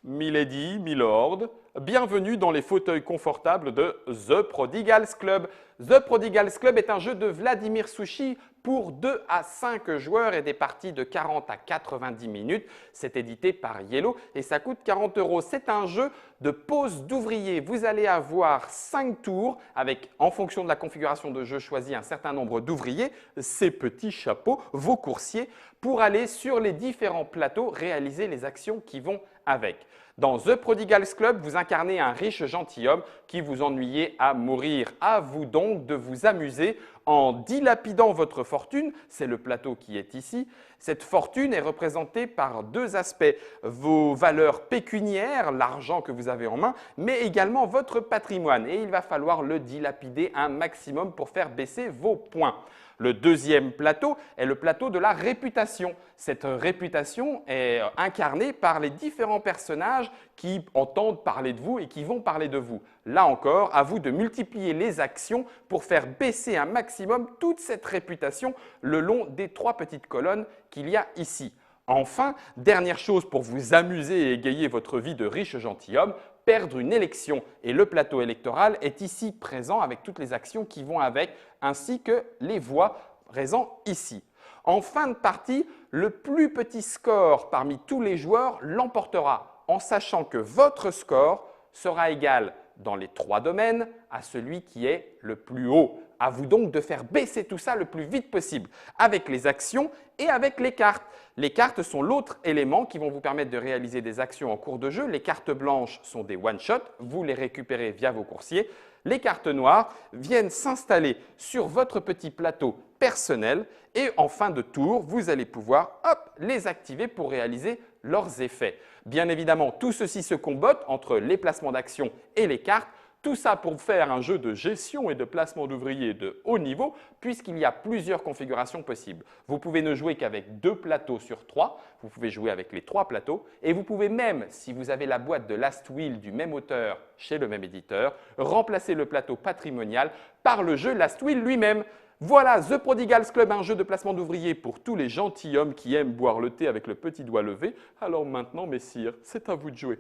Milady, Milord, bienvenue dans les fauteuils confortables de The Prodigals Club. The Prodigals Club est un jeu de Vladimir Sushi pour 2 à 5 joueurs et des parties de 40 à 90 minutes. C'est édité par Yellow et ça coûte 40 €. C'est un jeu de pose d'ouvrier. Vous allez avoir 5 tours avec, en fonction de la configuration de jeu choisie, un certain nombre d'ouvriers, ces petits chapeaux, vos coursiers, pour aller sur les différents plateaux réaliser les actions qui vont avec. Dans The Prodigals Club, vous incarnez un riche gentilhomme qui vous ennuyez à mourir. À vous donc de vous amuser en dilapidant votre fortune. C'est le plateau qui est ici. Cette fortune est représentée par deux aspects. Vos valeurs pécuniaires, l'argent que vous avez en main, mais également votre patrimoine. Et il va falloir le dilapider un maximum pour faire baisser vos points. Le deuxième plateau est le plateau de la réputation. Cette réputation est incarnée par les différents personnages qui entendent parler de vous et qui vont parler de vous. Là encore, à vous de multiplier les actions pour faire baisser un maximum toute cette réputation le long des 3 petites colonnes qu'il y a ici. Enfin, dernière chose pour vous amuser et égayer votre vie de riche gentilhomme, perdre une élection. Et le plateau électoral est ici présent avec toutes les actions qui vont avec, ainsi que les voix présentes ici. En fin de partie, le plus petit score parmi tous les joueurs l'emportera, en sachant que votre score sera égal dans les 3 domaines à celui qui est le plus haut. À vous donc de faire baisser tout ça le plus vite possible avec les actions et avec les cartes. Les cartes sont l'autre élément qui vont vous permettre de réaliser des actions en cours de jeu. Les cartes blanches sont des one-shot, vous les récupérez via vos coursiers. Les cartes noires viennent s'installer sur votre petit plateau personnel et en fin de tour, vous allez pouvoir les activer pour réaliser leurs effets. Bien évidemment, tout ceci se combotte entre les placements d'actions et les cartes. Tout ça pour faire un jeu de gestion et de placement d'ouvriers de haut niveau puisqu'il y a plusieurs configurations possibles. Vous pouvez ne jouer qu'avec 2 plateaux sur 3, vous pouvez jouer avec les 3 plateaux et vous pouvez même, si vous avez la boîte de Last Will du même auteur chez le même éditeur, remplacer le plateau patrimonial par le jeu Last Will lui-même. Voilà The Prodigals Club, un jeu de placement d'ouvriers pour tous les gentilshommes qui aiment boire le thé avec le petit doigt levé. Alors maintenant, messire, c'est à vous de jouer.